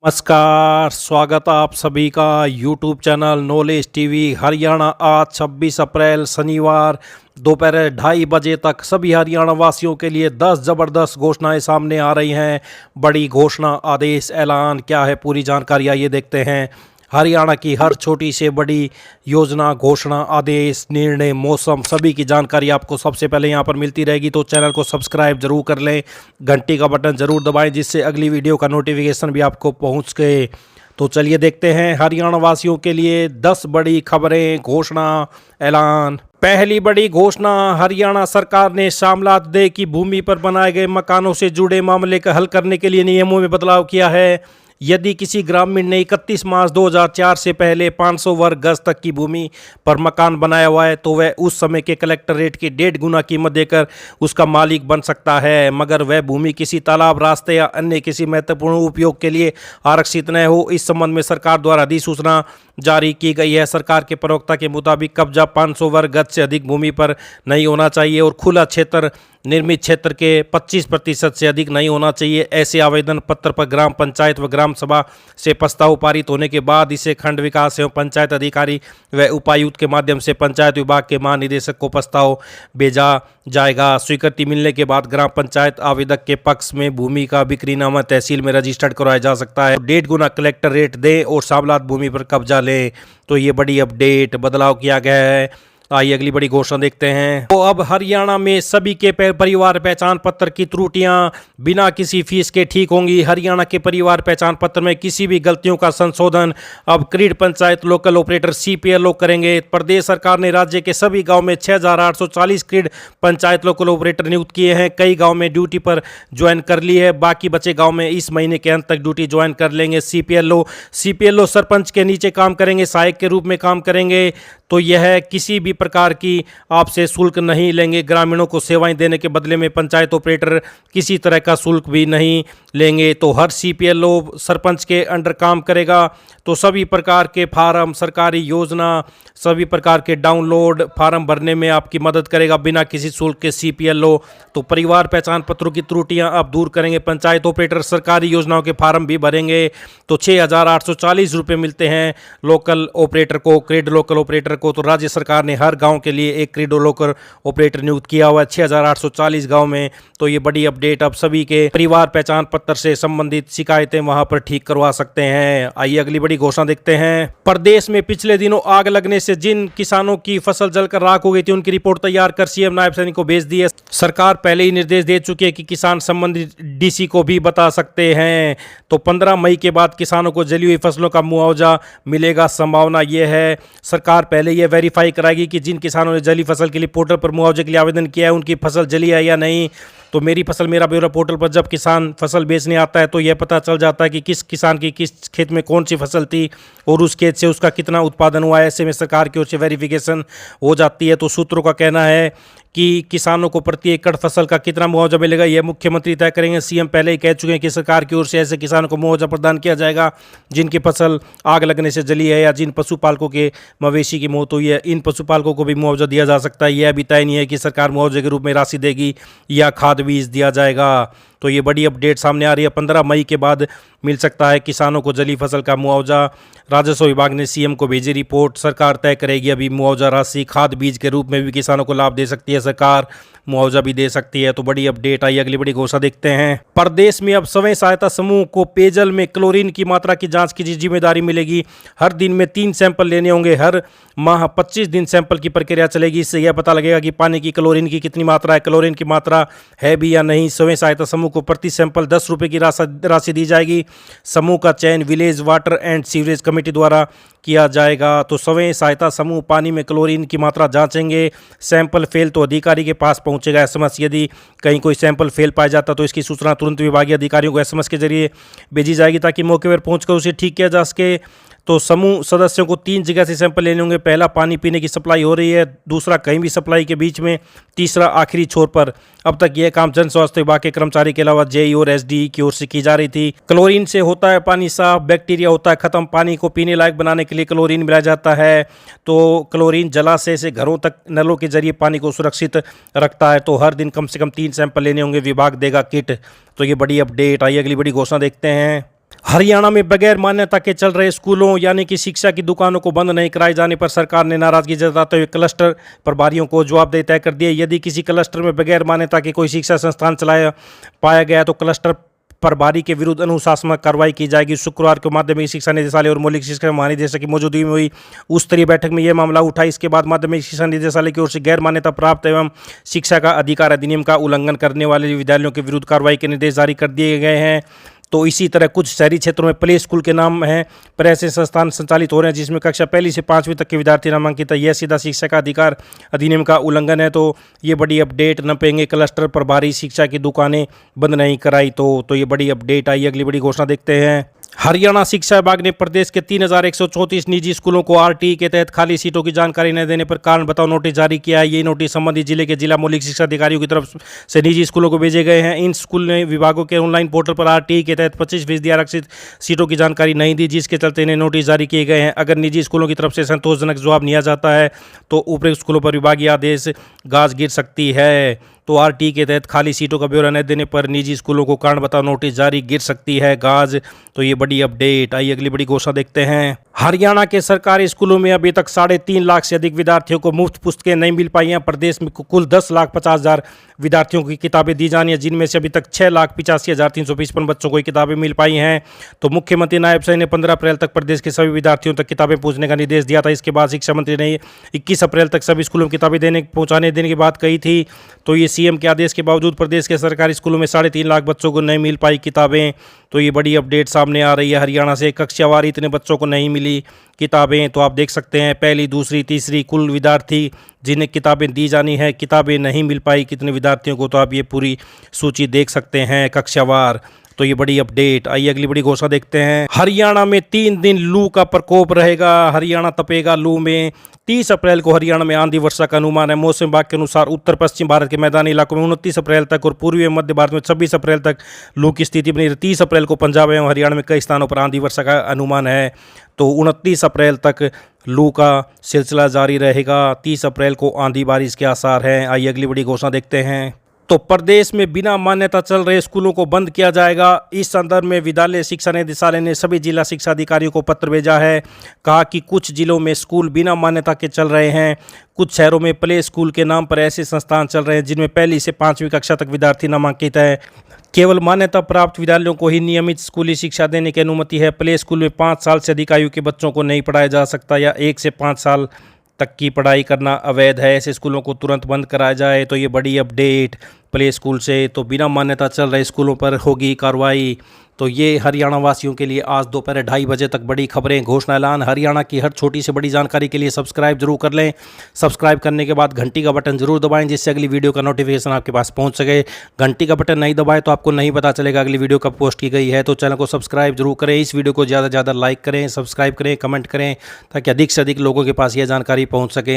नमस्कार, स्वागत है आप सभी का YouTube channel knowledge TV Haryana. आज 26 अप्रैल शनिवार दोपहर 2:30 बजे तक सभी हरियाणा वासियों के लिए 10 ज़बरदस्त घोषणाएं सामने आ रही हैं। बड़ी घोषणा, आदेश, ऐलान क्या है, पूरी जानकारी आइए देखते हैं। हरियाणा की हर छोटी से बड़ी योजना, घोषणा, आदेश, निर्णय, मौसम सभी की जानकारी आपको सबसे पहले यहां पर मिलती रहेगी। तो चैनल को सब्सक्राइब जरूर कर लें, घंटी का बटन जरूर दबाएं जिससे अगली वीडियो का नोटिफिकेशन भी आपको पहुंच गए। तो चलिए देखते हैं हरियाणा वासियों के लिए 10 बड़ी खबरें, घोषणा, ऐलान। पहली बड़ी घोषणा, हरियाणा सरकार ने शामलात दे की भूमि पर बनाए गए मकानों से जुड़े मामले का हल करने के लिए नियमों में बदलाव किया है। यदि किसी ग्रामीण ने 31 मार्च 2004 से पहले 500 वर्ग गज तक की भूमि पर मकान बनाया हुआ है तो वह उस समय के कलेक्टर रेट की 1.5 गुना कीमत देकर उसका मालिक बन सकता है, मगर वह भूमि किसी तालाब, रास्ते या अन्य किसी महत्वपूर्ण उपयोग के लिए आरक्षित न हो। इस संबंध में सरकार द्वारा अधिसूचना जारी की गई है। सरकार के प्रवक्ता के मुताबिक कब्जा 500 वर्ग गज से अधिक भूमि पर नहीं होना चाहिए और खुला क्षेत्र निर्मित क्षेत्र के 25% से अधिक नहीं होना चाहिए। ऐसे आवेदन पत्र पर ग्राम पंचायत व ग्राम सभा से प्रस्ताव पारित होने के बाद इसे खंड विकास एवं पंचायत अधिकारी व उपायुक्त के माध्यम से पंचायत विभाग के महानिदेशक को प्रस्ताव भेजा जाएगा। स्वीकृति मिलने के बाद ग्राम पंचायत आवेदक के पक्ष में भूमि का बिक्रीनामा तहसील में रजिस्टर्ड करवाया जा सकता है। 1.5 गुना कलेक्टर रेट दें और शामलात भूमि पर कब्जा लें। तो ये बड़ी अपडेट, बदलाव किया गया है। आइए अगली बड़ी घोषणा देखते हैं। तो अब हरियाणा में सभी के परिवार पहचान पत्र की त्रुटियां बिना किसी फीस के ठीक होंगी। हरियाणा के परिवार पहचान पत्र में किसी भी गलतियों का संशोधन अब grid panchayat local operator CPLO करेंगे। प्रदेश सरकार ने राज्य के सभी गांव में 6840 ग्रिड पंचायत लोकल ऑपरेटर नियुक्त किए हैं। कई गाँव में ड्यूटी पर ज्वाइन कर ली है, बाकी बचे गाँव में इस महीने के अंत तक ड्यूटी ज्वाइन कर लेंगे। CPLO सरपंच के नीचे काम करेंगे, सहायक के रूप में काम करेंगे। तो यह किसी भी प्रकार की आपसे शुल्क नहीं लेंगे। ग्रामीणों को सेवाएं देने के बदले में पंचायत ऑपरेटर किसी तरह का शुल्क भी नहीं लेंगे। तो हर CPLO सरपंच के अंडर काम करेगा। तो सभी प्रकार के फार्म, सरकारी योजना, सभी प्रकार के डाउनलोड फार्म भरने में आपकी मदद करेगा बिना किसी शुल्क के CPLO। तो परिवार पहचान पत्रों की त्रुटियां आप दूर करेंगे। पंचायत ऑपरेटर सरकारी योजनाओं के फार्म भी भरेंगे। तो 6840 रुपये मिलते हैं लोकल ऑपरेटर को, क्रेड लोकल ऑपरेटर को। तो राज्य सरकार ने हर गांव के लिए एक क्रेड लोकल ऑपरेटर नियुक्त किया हुआ है 6840 गांव में। तो ये बड़ी अपडेट, अब सभी के परिवार पहचान पत्र से संबंधित शिकायतें वहां पर ठीक करवा सकते हैं। आइए अगली बड़ी घोषणा देखते हैं। प्रदेश में पिछले दिनों आग लगने से जिन किसानों की फसल जलकर राख हो गई थी उनकी रिपोर्ट तैयार कर CM नायब सैनिक को भेज दी है। सरकार पहले ही निर्देश दे चुकी है कि किसान संबंधित DC को भी बता सकते हैं। तो 15 मई के बाद किसानों को जली हुई फसलों का मुआवजा मिलेगा। संभावना यह है सरकार पहले यह वेरीफाई कराएगी कि जिन किसानों ने जली फसल के लिए पोर्टल पर मुआवजे के लिए आवेदन किया है उनकी फसल जली है या नहीं। तो मेरी फसल मेरा ब्यौरा पोर्टल पर जब किसान फसल बेचने आता है तो यह पता चल जाता है कि किस किसान की किस खेत में कौन सी फसल थी और उस खेत से उसका कितना उत्पादन हुआ है। ऐसे में सरकार की ओर से वेरिफिकेशन हो जाती है। तो सूत्रों का कहना है कि किसानों को प्रति एकड़ फसल का कितना मुआवजा मिलेगा यह मुख्यमंत्री तय करेंगे। CM पहले ही कह चुके हैं कि सरकार की ओर से ऐसे किसानों को मुआवजा प्रदान किया जाएगा जिनकी फसल आग लगने से जली है या जिन पशुपालकों के मवेशी की मौत हुई है। इन पशुपालकों को भी मुआवजा दिया जा सकता है। यह अभी तय नहीं है कि सरकार मुआवजे के रूप में राशि देगी या खाद बीज दिया जाएगा। तो ये बड़ी अपडेट सामने आ रही है। 15 मई के बाद मिल सकता है किसानों को जली फसल का मुआवजा। राजस्व विभाग ने CM को भेजी रिपोर्ट, सरकार तय करेगी अभी मुआवजा राशि। खाद बीज के रूप में भी किसानों को लाभ दे सकती है सरकार, मुआवजा भी दे सकती है। तो बड़ी अपडेट आई। अगली बड़ी घोषणा देखते हैं। प्रदेश में अब स्वयं सहायता समूह को पेयजल में क्लोरीन की मात्रा की जांच की जिम्मेदारी मिलेगी। हर दिन में 3 सैंपल लेने होंगे। हर माह 25 दिन सैंपल की प्रक्रिया चलेगी। इससे यह पता लगेगा कि पानी की क्लोरीन की कितनी मात्रा है, क्लोरीन की मात्रा है भी या नहीं। स्वयं सहायता समूह को प्रति सैंपल 10 रुपये की राशि दी जाएगी। समूह का चयन village water and sewerage committee द्वारा किया जाएगा। तो स्वयं सहायता समूह पानी में क्लोरीन की मात्रा जांचेंगे। सैंपल फेल तो अधिकारी के पास पहुंचेगा SMS। यदि कहीं कोई सैंपल फेल पाया जाता तो इसकी सूचना तुरंत विभागीय अधिकारियों को SMS के जरिए भेजी जाएगी ताकि मौके पर पहुंचकर उसे ठीक किया जा सके। तो समूह सदस्यों को 3 जगह से सैंपल लेने होंगे। पहला, पानी पीने की सप्लाई हो रही है। दूसरा, कहीं भी सप्लाई के बीच में। तीसरा, आखिरी छोर पर। अब तक यह काम जन स्वास्थ्य विभाग के कर्मचारी के अलावा JE और SDE की ओर से की जा रही थी। क्लोरीन से होता है पानी साफ, बैक्टीरिया होता है खत्म। पानी को पीने लायक बनाने के लिए क्लोरीन मिलाया जाता है। तो क्लोरीन जलाशय से घरों तक नलों के जरिए पानी को सुरक्षित रखता है। तो हर दिन कम से कम 3 सैंपल लेने होंगे। विभाग देगा किट। तो ये बड़ी अपडेट आई। अगली बड़ी घोषणा देखते हैं। हरियाणा में बगैर मान्यता के चल रहे स्कूलों यानी कि शिक्षा की दुकानों को बंद नहीं कराए जाने पर सरकार ने नाराजगी जताते हुए क्लस्टर प्रभारियों को जवाबदेही तय कर दिया। यदि किसी क्लस्टर में बगैर मान्यता के कोई शिक्षा संस्थान चलाया पाया गया तो क्लस्टर प्रभारी के विरुद्ध अनुशासनात्मक कार्रवाई की जाएगी। शुक्रवार को माध्यमिक शिक्षा निदेशालय और मौलिक शिक्षा महानिदेशक की मौजूदगी में हुई उस स्तरीय बैठक में यह मामला उठा। इसके बाद माध्यमिक शिक्षा निदेशालय की ओर से गैर मान्यता प्राप्त एवं शिक्षा का अधिकार अधिनियम का उल्लंघन करने वाले विद्यालयों के विरुद्ध कार्रवाई के निर्देश जारी कर दिए गए हैं। तो इसी तरह कुछ शहरी क्षेत्रों में प्ले स्कूल के नाम हैं पर ऐसे संस्थान संचालित हो रहे हैं जिसमें कक्षा पहली से 5वीं तक के विद्यार्थी नामांकित है। यह सीधा शिक्षा का अधिकार अधिनियम का उल्लंघन है। तो ये बड़ी अपडेट न पेंगे क्लस्टर प्रभारी शिक्षा की दुकानें बंद नहीं कराई। तो ये बड़ी अपडेट आई। अगली बड़ी घोषणा देखते हैं। हरियाणा शिक्षा विभाग ने प्रदेश के 3134 निजी स्कूलों को आरटीई के तहत खाली सीटों की जानकारी न देने पर कारण बताओ नोटिस जारी किया है। ये नोटिस संबंधित जिले के जिला मौलिक शिक्षा अधिकारियों की तरफ से निजी स्कूलों को भेजे गए हैं। इन स्कूल ने विभागों के ऑनलाइन पोर्टल पर आरटीई के तहत 25% आरक्षित सीटों की जानकारी नहीं दी, जिसके चलते इन्हें नोटिस जारी किए गए हैं। अगर निजी स्कूलों की तरफ से संतोषजनक जवाब नहीं आ जाता है तो उपरोक्त स्कूलों पर विभागीय आदेश गाज गिर सकती है। तो आरटीई के तहत खाली सीटों का ब्यौरा न देने पर निजी स्कूलों को कारण बताओ नोटिस जारी, गिर सकती है गाज। तो ये बड़ी अपडेट आई। अगली बड़ी घोषणा देखते हैं। हरियाणा के सरकारी स्कूलों में अभी तक 3.5 लाख से अधिक विद्यार्थियों को मुफ्त पुस्तकें नहीं मिल पाई हैं। प्रदेश में कुल 10,50,000 विद्यार्थियों की किताबें दी जानी है, जिनमें से अभी तक 6,85,355 बच्चों को किताबें मिल पाई हैं। तो मुख्यमंत्री नायब सिंह ने 15 अप्रैल तक प्रदेश के सभी विद्यार्थियों तक किताबें पहुंचने का निर्देश दिया था। इसके बाद शिक्षा मंत्री ने 21 अप्रैल तक सभी स्कूलों में किताबें पहुंचाने देने की बात कही थी। तो ये सीएम के आदेश के बावजूद प्रदेश के सरकारी स्कूलों में 3.5 लाख बच्चों को नहीं मिल पाई किताबें। तो ये बड़ी अपडेट सामने आ रही है। हरियाणा से कक्षावार इतने बच्चों को नहीं मिली किताबें। तो आप देख सकते हैं पहली, दूसरी, तीसरी कुल विद्यार्थी जिन्हें किताबें दी जानी है, किताबें नहीं मिल पाई कितने विद्यार्थियों को। तो आप ये पूरी सूची देख सकते हैं कक्षावार। तो ये बड़ी अपडेट। आइए अगली बड़ी घोषणा देखते हैं। हरियाणा में 3 दिन लू का प्रकोप रहेगा। हरियाणा तपेगा लू में। 30 अप्रैल को हरियाणा में आंधी वर्षा का अनुमान है। मौसम विभाग के अनुसार उत्तर पश्चिम भारत के मैदानी इलाकों में 29 अप्रैल तक और पूर्वी एवं मध्य भारत में 26 अप्रैल तक लू की स्थिति बनी। 30 अप्रैल को पंजाब एवं हरियाणा में कई स्थानों पर आंधी वर्षा का अनुमान है। तो 29 अप्रैल तक लू का सिलसिला जारी रहेगा। 30 अप्रैल को आंधी बारिश के आसार हैं। आइए अगली बड़ी घोषणा देखते हैं। तो प्रदेश में बिना मान्यता चल रहे स्कूलों को बंद किया जाएगा। इस संदर्भ में विद्यालय शिक्षा निदेशालय ने सभी जिला शिक्षा अधिकारियों को पत्र भेजा है। कहा कि कुछ जिलों में स्कूल बिना मान्यता के चल रहे हैं। कुछ शहरों में प्ले स्कूल के नाम पर ऐसे संस्थान चल रहे हैं जिनमें पहली से 5वीं कक्षा तक विद्यार्थी नामांकित है। केवल मान्यता प्राप्त विद्यालयों को ही नियमित स्कूली शिक्षा देने की अनुमति है। प्ले स्कूल में 5 साल से अधिक आयु के बच्चों को नहीं पढ़ाया जा सकता या 1 से 5 साल तक की पढ़ाई करना अवैध है। ऐसे स्कूलों को तुरंत बंद कराया जाए। तो ये बड़ी अपडेट प्ले स्कूल से। तो बिना मान्यता चल रहे स्कूलों पर होगी कार्रवाई। तो ये हरियाणा वासियों के लिए आज दोपहर 2:30 बजे तक बड़ी खबरें, घोषणा, ऐलान। हरियाणा की हर छोटी से बड़ी जानकारी के लिए सब्सक्राइब जरूर कर लें। सब्सक्राइब करने के बाद घंटी का बटन जरूर दबाएं जिससे अगली वीडियो का नोटिफिकेशन आपके पास पहुंच सके। घंटी का बटन नहीं दबाएं तो आपको नहीं पता चलेगा अगली वीडियो कब पोस्ट की गई है। तो चैनल को सब्सक्राइब जरूर करें। इस वीडियो को ज़्यादा से ज़्यादा लाइक करें, सब्सक्राइब करें, कमेंट करें ताकि अधिक से अधिक लोगों के पास यह जानकारी पहुँच सके।